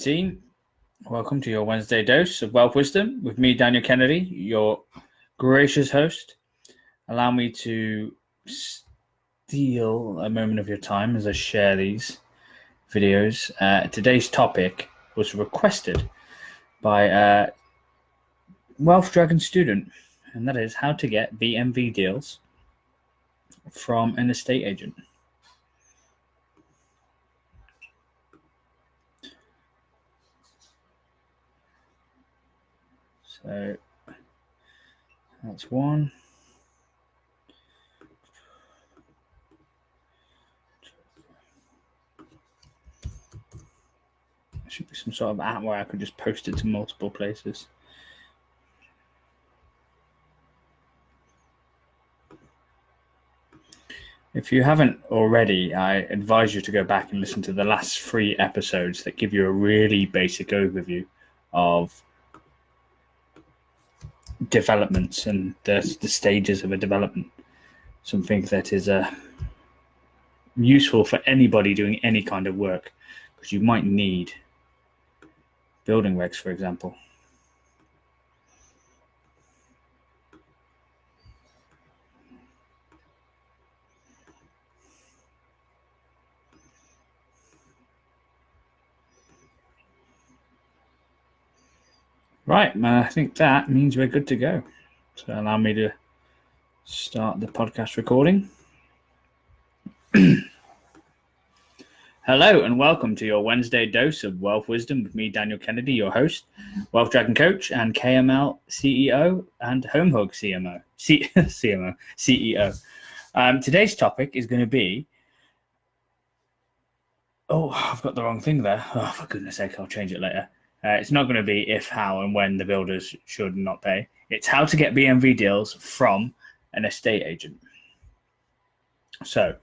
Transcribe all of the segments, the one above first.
team. Welcome to your Wednesday dose of wealth wisdom with me, Daniel Kennedy, your gracious host. Allow me to steal a moment of your time as I share these videos. Today's topic was requested by a Wealth Dragon student, and that is how to get BMV deals from an estate agent. So that's one. There should be some sort of app where I could just post it to multiple places. If you haven't already, I advise you to go back and listen to the last 3 episodes that give you a really basic overview of developments and the stages of a development. Something that is useful for anybody doing any kind of work, because you might need building regs, for example. Right, I think that means we're good to go. So allow me to start the podcast recording. Hello and welcome to your Wednesday dose of wealth wisdom with me, Daniel Kennedy, your host, Wealth Dragon coach and KML CEO and HomeHug CEO. Today's topic is going to be... Oh, I've got the wrong thing there. Oh, for goodness sake, I'll change it later. It's not going to be if, how, and when the builders should not pay. It's how to get BMV deals from an estate agent. So,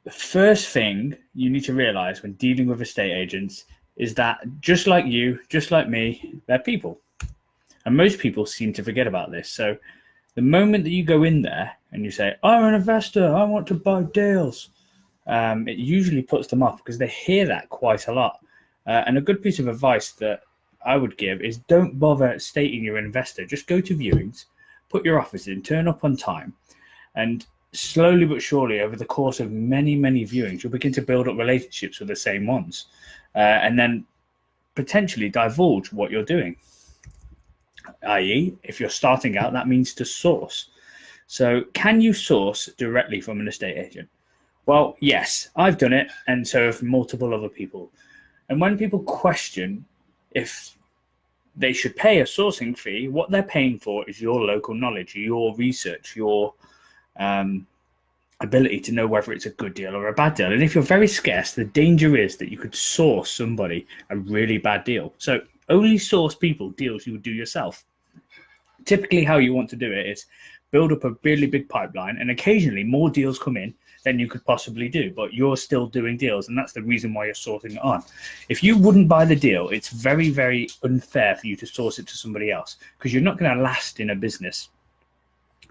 the first thing you need to realize when dealing with estate agents is that just like you, just like me, they're people. And most people seem to forget about this. So, the moment that you go in there and you say, I'm an investor, I want to buy deals, it usually puts them off because they hear that quite a lot. And a good piece of advice that I would give is don't bother stating you're an investor. Just go to viewings, put your offers in, turn up on time, and slowly but surely over the course of many, many viewings, you'll begin to build up relationships with the same ones, and then potentially divulge what you're doing. I.e., if you're starting out, that means to source. So can you source directly from an estate agent? Well, yes, I've done it, and so have multiple other people. And when people question if they should pay a sourcing fee, what they're paying for is your local knowledge, your research, your ability to know whether it's a good deal or a bad deal. And if you're very scarce, the danger is that you could source somebody a really bad deal. So only source people deals you would do yourself. Typically how you want to do it is build up a really big pipeline, and occasionally more deals come in than you could possibly do, but you're still doing deals, and that's the reason why you're sourcing it on. If you wouldn't buy the deal, it's very, very unfair for you to source it to somebody else, because you're not going to last in a business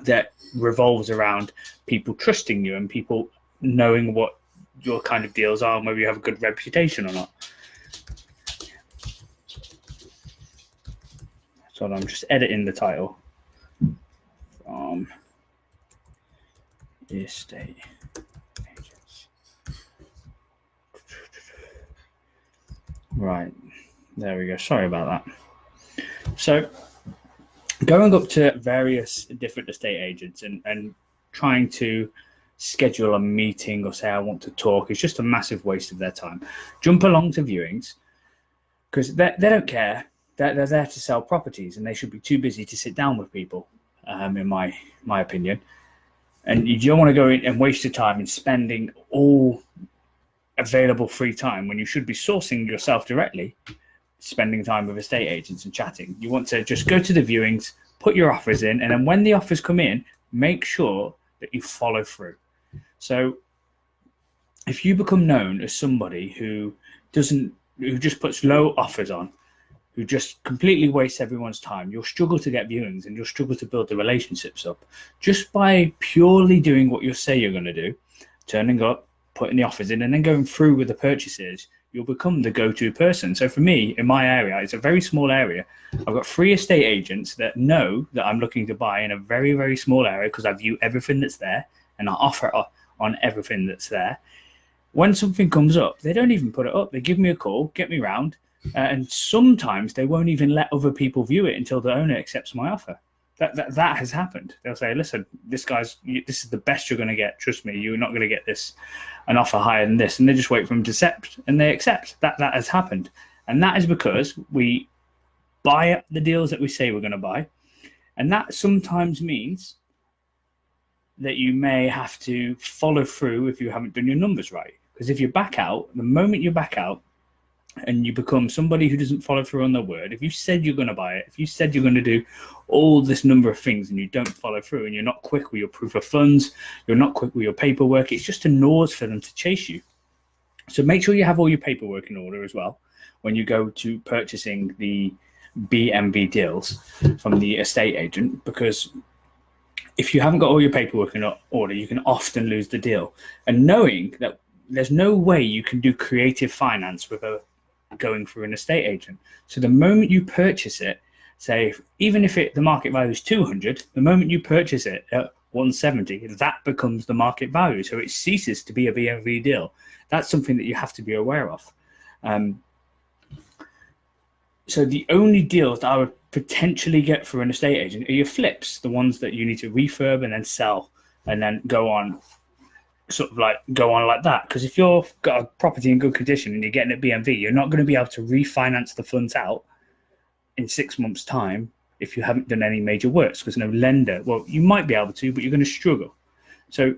that revolves around people trusting you and people knowing what your kind of deals are and whether you have a good reputation or not. So I'm just editing the title from estate agents. Right, there we go. Sorry about that. So going up to various different estate agents and trying to schedule a meeting or say I want to talk is just a massive waste of their time. Jump along to viewings because they don't care. They're there to sell properties, and they should be too busy to sit down with people, in my opinion. And you don't want to go in and waste your time in spending all available free time when you should be sourcing yourself directly, spending time with estate agents and chatting. You want to just go to the viewings, put your offers in, and then when the offers come in, make sure that you follow through. So if you become known as somebody who just puts low offers on, who just completely wastes everyone's time, you'll struggle to get viewings and you'll struggle to build the relationships up. Just by purely doing what you say you're going to do, turning up, putting the offers in, and then going through with the purchases, you'll become the go-to person. So for me, in my area, it's a very small area. I've got 3 estate agents that know that I'm looking to buy in a very, very small area because I view everything that's there and I offer on everything that's there. When something comes up, they don't even put it up. They give me a call, get me round, and sometimes they won't even let other people view it until the owner accepts my offer. That has happened. They'll say, listen, this is the best you're going to get. Trust me, you're not going to get an offer higher than this. And they just wait for them to accept, and they accept. That has happened. And that is because we buy up the deals that we say we're going to buy. And that sometimes means that you may have to follow through if you haven't done your numbers right. Because if you back out, the moment you back out and you become somebody who doesn't follow through on their word, if you said you're going to buy it, if you said you're going to do all this number of things and you don't follow through, and you're not quick with your proof of funds, you're not quick with your paperwork, it's just a nose for them to chase you. So make sure you have all your paperwork in order as well when you go to purchasing the BMV deals from the estate agent, because if you haven't got all your paperwork in order, you can often lose the deal. And knowing that there's no way you can do creative finance without going through an estate agent. So the moment you purchase it, say, even if the market value is 200, the moment you purchase it at 170, that becomes the market value. So it ceases to be a BMV deal. That's something that you have to be aware of. So the only deals that I would potentially get for an estate agent are your flips, the ones that you need to refurb and then sell and then go on like that. Because if you've got a property in good condition and you're getting a BMV, you're not going to be able to refinance the funds out in 6 months' time if you haven't done any major works, because no lender, well, you might be able to, but you're going to struggle. So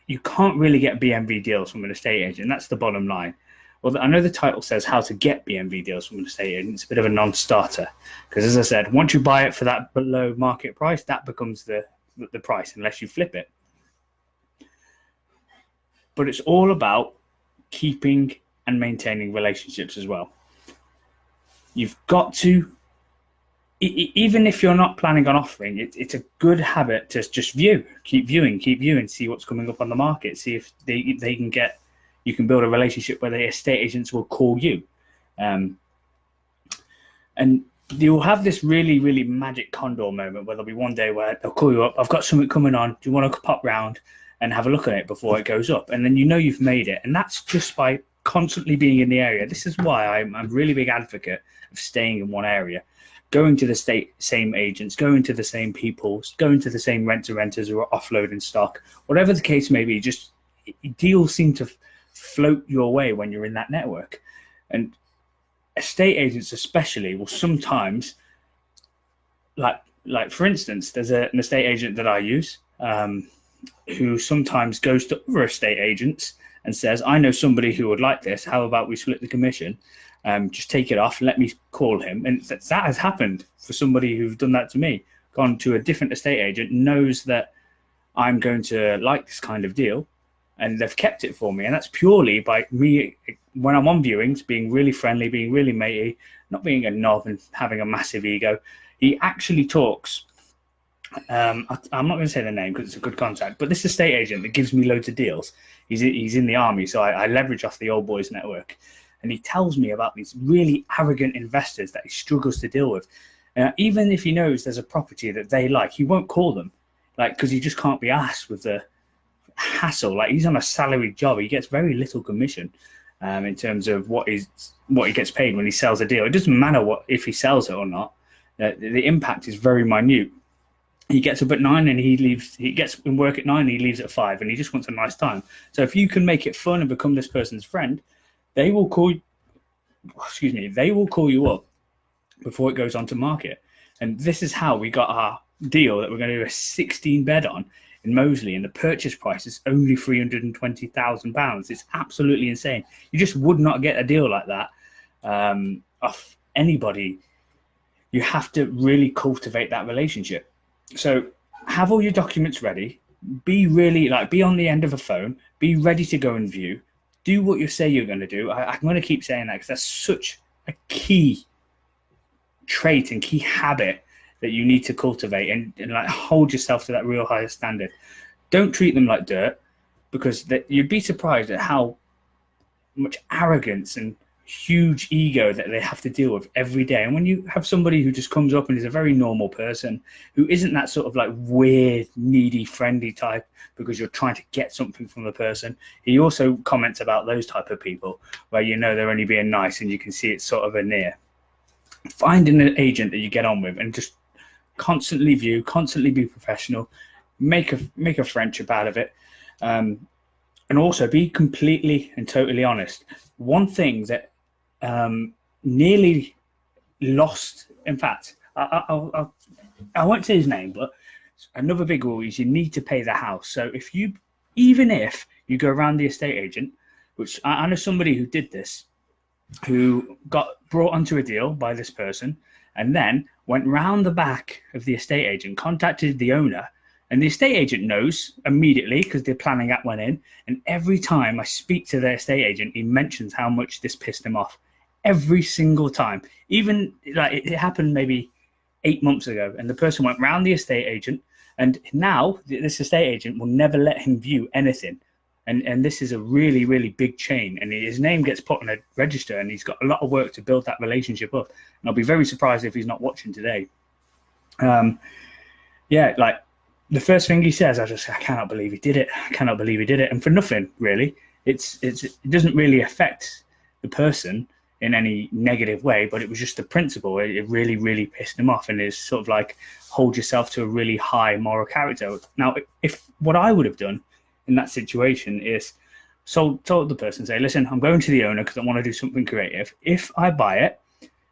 you can't really get BMV deals from an estate agent. That's the bottom line. Well, I know the title says how to get BMV deals from an estate agent. It's a bit of a non-starter because, as I said, once you buy it for that below market price, that becomes the price unless you flip it. But it's all about keeping and maintaining relationships as well. You've got to, even if you're not planning on offering, it's a good habit to just keep viewing, see what's coming up on the market, see if you can build a relationship where the estate agents will call you. And you'll have this really, really magic condor moment where there'll be one day where they'll call you up, I've got something coming on, do you want to pop round and have a look at it before it goes up? And then you know you've made it. And that's just by constantly being in the area. This is why I'm a really big advocate of staying in one area, going to the same agents, going to the same people, going to the same renters who are offloading stock, whatever the case may be. Just deals seem to float your way when you're in that network. And estate agents especially will sometimes, like for instance, there's an estate agent that I use who sometimes goes to other estate agents and says, I know somebody who would like this, how about we split the commission? Just take it off and let me call him. And that has happened for somebody who's done that to me, gone to a different estate agent, knows that I'm going to like this kind of deal, and they've kept it for me. And that's purely by me, when I'm on viewings, being really friendly, being really matey, not being a knob and having a massive ego. He actually talks, I'm not going to say the name because it's a good contact, but this estate agent that gives me loads of deals, he's in the army, so I leverage off the old boys network. And he tells me about these really arrogant investors that he struggles to deal with. Even if he knows there's a property that they like, he won't call them, because he just can't be asked with the hassle. He's on a salaried job. He gets very little commission in terms of what he gets paid when he sells a deal. It doesn't matter if he sells it or not. The impact is very minute. He gets up at 9 and he leaves. He gets in work at 9 and he leaves at 5, and he just wants a nice time. So if you can make it fun and become this person's friend, they will call you up before it goes onto market. And this is how we got our deal that we're going to do a 16 bed on in Moseley, and the purchase price is only £320,000. It's absolutely insane. You just would not get a deal like that off anybody. You have to really cultivate that relationship. So have all your documents ready. Be on the end of a phone. Be ready to go and view. Do what you say you're going to do. I'm going to keep saying that because that's such a key trait and key habit that you need to cultivate and hold yourself to that real high standard. Don't treat them like dirt, because you'd be surprised at how much arrogance and huge ego that they have to deal with every day. And when you have somebody who just comes up and is a very normal person, who isn't that sort of like weird, needy, friendly type because you're trying to get something from the person, he also comments about those type of people where they're only being nice and you can see it's sort of a near. Finding an agent that you get on with and just constantly be professional, make a friendship out of it, and also be completely and totally honest. One thing that nearly lost, in fact, I won't say his name, but another big rule is you need to pay the house. So even if you go around the estate agent, which I know somebody who did this, who got brought onto a deal by this person and then went round the back of the estate agent, contacted the owner, and the estate agent knows immediately because the planning app went in. And every time I speak to the estate agent, he mentions how much this pissed him off. Every single time. Even like it happened maybe 8 months ago, and the person went round the estate agent, and now this estate agent will never let him view anything. And this is a really, really big chain, and his name gets put on a register, and he's got a lot of work to build that relationship up. And I'll be very surprised if he's not watching today. Like the first thing he says, I cannot believe he did it. I cannot believe he did it. And for nothing, really. It doesn't really affect the person in any negative way, but it was just the principle. It really, really pissed him off, and it's sort of like hold yourself to a really high moral character. Now, if what I would have done in that situation is told the person, say, listen, I'm going to the owner because I want to do something creative. If I buy it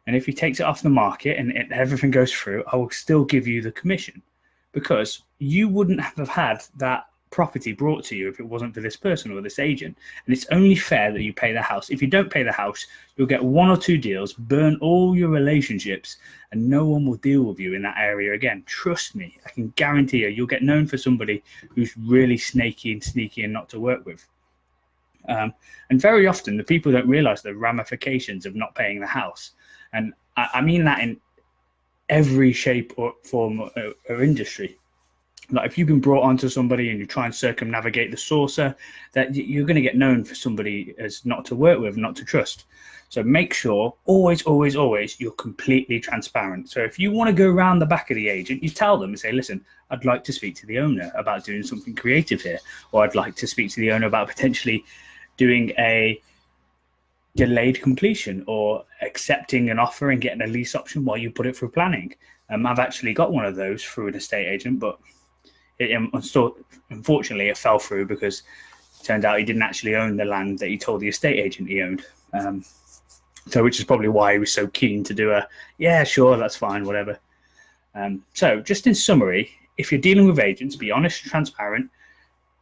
and if he takes it off the market and everything goes through, I will still give you the commission, because you wouldn't have had that property brought to you if it wasn't for this person or this agent. And it's only fair that you pay the house. If you don't pay the house, you'll get 1 or 2 deals, burn all your relationships, and no one will deal with you in that area again. Trust me, I can guarantee you'll get known for somebody who's really snaky and sneaky and not to work with. And very often the people don't realize the ramifications of not paying the house. And I mean that in every shape or form or industry. Like if you've been brought onto somebody and you try and circumnavigate the saucer, that you're going to get known for somebody as not to work with, not to trust. So make sure always you're completely transparent. So if you want to go around the back of the agent, you tell them and say, listen, I'd like to speak to the owner about doing something creative here, or I'd like to speak to the owner about potentially doing a delayed completion or accepting an offer and getting a lease option while you put it through planning. I've actually got one of those through an estate agent, but unfortunately it fell through because it turned out he didn't actually own the land that he told the estate agent he owned. So which is probably why he was so keen to do yeah, sure, that's fine, whatever. So just in summary, if you're dealing with agents, be honest, transparent,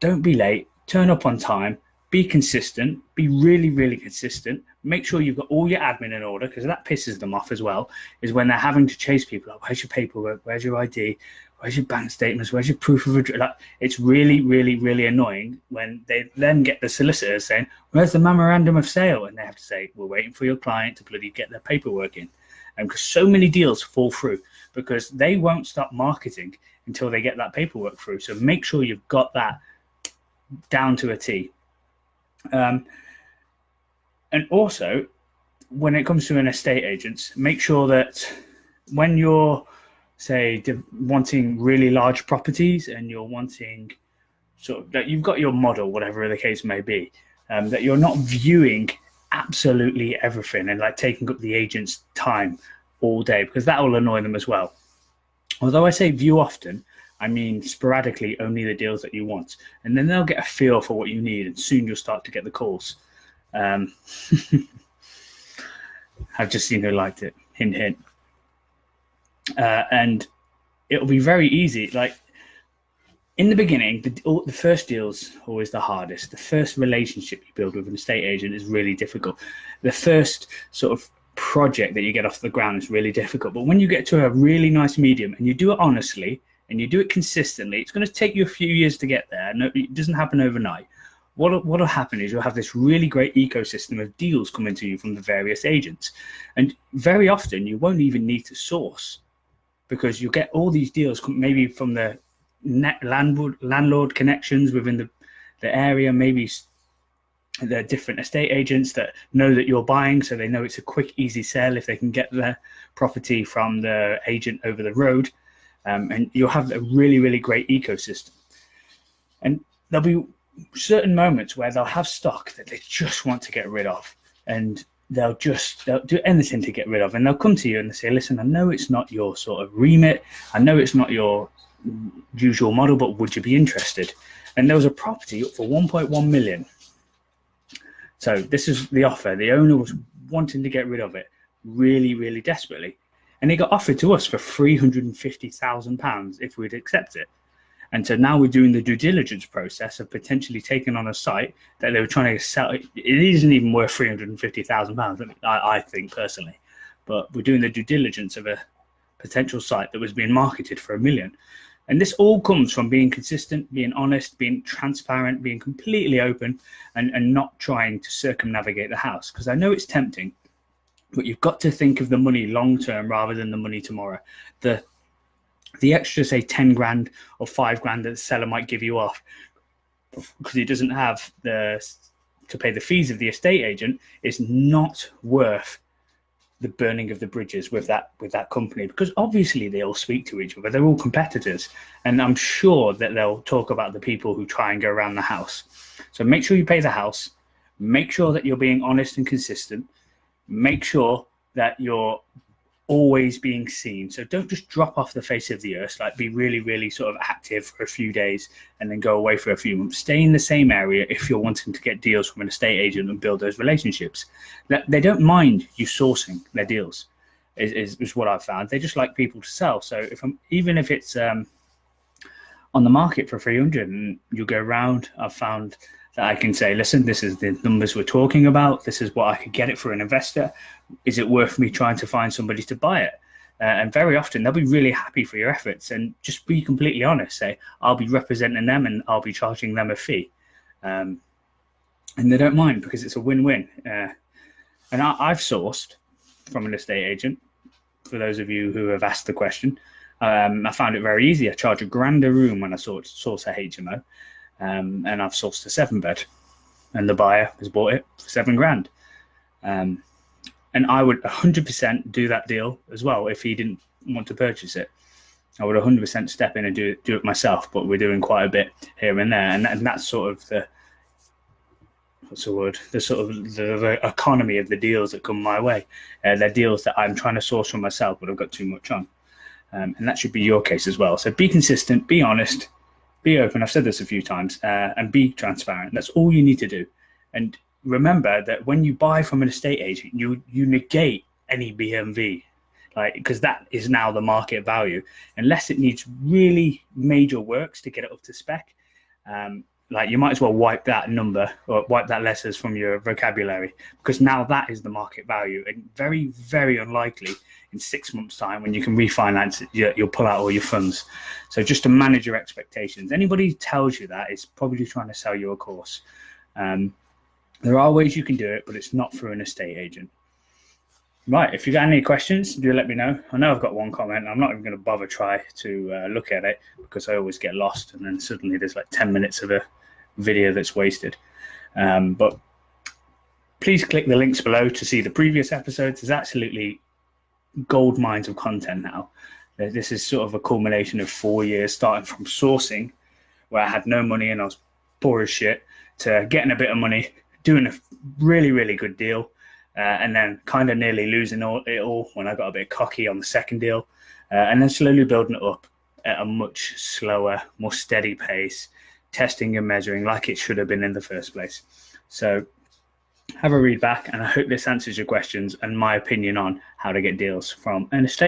don't be late, turn up on time, be consistent, be really, really consistent. Make sure you've got all your admin in order, because that pisses them off as well, is when they're having to chase people up. Where's your paperwork? Where's your ID? Where's your bank statements? Where's your proof of address? It's really, really, really annoying when they then get the solicitors saying, where's the memorandum of sale? And they have to say, we're waiting for your client to bloody get their paperwork in. And because so many deals fall through because they won't stop marketing until they get that paperwork through. So make sure you've got that down to a T. And also, when it comes to an estate agent, make sure that when you're, say, wanting really large properties and you're wanting sort of that you've got your model, whatever the case may be, that you're not viewing absolutely everything and like taking up the agent's time all day, because that will annoy them as well. Although I say view often, I mean sporadically, only the deals that you want, and then they'll get a feel for what you need, and soon you'll start to get the calls. I've just seen who liked it. Hint, hint. And it'll be very easy. Like in the beginning, the first deal's always the hardest. The first relationship you build with an estate agent is really difficult. The first sort of project that you get off the ground is really difficult. But when you get to a really nice medium and you do it honestly and you do it consistently, it's going to take you a few years to get there. No, it doesn't happen overnight. What'll happen is you'll have this really great ecosystem of deals coming to you from the various agents. And very often you won't even need to source, because you'll get all these deals maybe from the landlord connections within the area, maybe There are different estate agents that know that you're buying, so they know it's a quick, easy sale if they can get their property from the agent over the road. And you'll have a really, really great ecosystem. And there'll be certain moments where they'll have stock that they just want to get rid of, and they'll do anything to get rid of. And they'll come to you and they say, listen, I know it's not your sort of remit. I know it's not your usual model, but would you be interested? And there was a property up for 1.1 million. So this is the offer. The owner was wanting to get rid of it really, really desperately. And it got offered to us for £350,000 if we'd accept it. And so now we're doing the due diligence process of potentially taking on a site that they were trying to sell. It isn't even worth £350,000, I think personally. But we're doing the due diligence of a potential site that was being marketed for £1 million. And this all comes from being consistent, being honest, being transparent, being completely open, and not trying to circumnavigate the house. Because I know it's tempting, but you've got to think of the money long term rather than the money tomorrow. The extra, say, 10 grand or 5 grand that the seller might give you off because he doesn't have to pay the fees of the estate agent is not worth the burning of the bridges with that company, because obviously they all speak to each other. They're all competitors, and I'm sure that they'll talk about the people who try and go around the house. So make sure you pay the house, make sure that you're being honest and consistent, make sure that you're always being seen. So don't just drop off the face of the earth, like be really, really sort of active for a few days and then go away for a few months. Stay in the same area if you're wanting to get deals from an estate agent and build those relationships. They don't mind you sourcing their deals, is what I've found. They just like people to sell. So even if it's on the market for 300 and you go around, I've found that I can say, listen, this is the numbers we're talking about. This is what I could get it for an investor. Is it worth me trying to find somebody to buy it? And very often they'll be really happy for your efforts, and just be completely honest. Say, I'll be representing them and I'll be charging them a fee. And they don't mind because it's a win-win. And I've sourced from an estate agent. For those of you who have asked the question, I found it very easy. I charge £1,000 a room when I source a HMO. And I've sourced a 7-bed, and the buyer has bought it for £7,000. And I would 100% do that deal as well if he didn't want to purchase it. I would 100% step in and do it myself. But we're doing quite a bit here and there, and that's sort of the economy of the deals that come my way. They're deals that I'm trying to source for myself, but I've got too much on, and that should be your case as well. So be consistent, be honest. Be open. I've said this a few times, and be transparent. That's all you need to do. And remember that when you buy from an estate agent, you negate any BMV, because that is now the market value, unless it needs really major works to get it up to spec. You might as well wipe that number or wipe that letters from your vocabulary, because now that is the market value, and very, very unlikely in 6 months' time when you can refinance it, you'll pull out all your funds. So just to manage your expectations. Anybody who tells you that is probably trying to sell you a course. There are ways you can do it, but it's not through an estate agent. Right, if you got any questions, do let me know. I know I've got one comment. I'm not even going to bother try to look at it, because I always get lost, and then suddenly there's like 10 minutes of a video that's wasted. But please click the links below to see the previous episodes. There's absolutely gold mines of content now. This is sort of a culmination of 4 years, starting from sourcing, where I had no money and I was poor as shit, to getting a bit of money, doing a really, really good deal, and then kind of nearly losing it all when I got a bit cocky on the second deal, and then slowly building it up at a much slower, more steady pace, testing and measuring like it should have been in the first place. So have a read back, and I hope this answers your questions and my opinion on how to get deals from an estate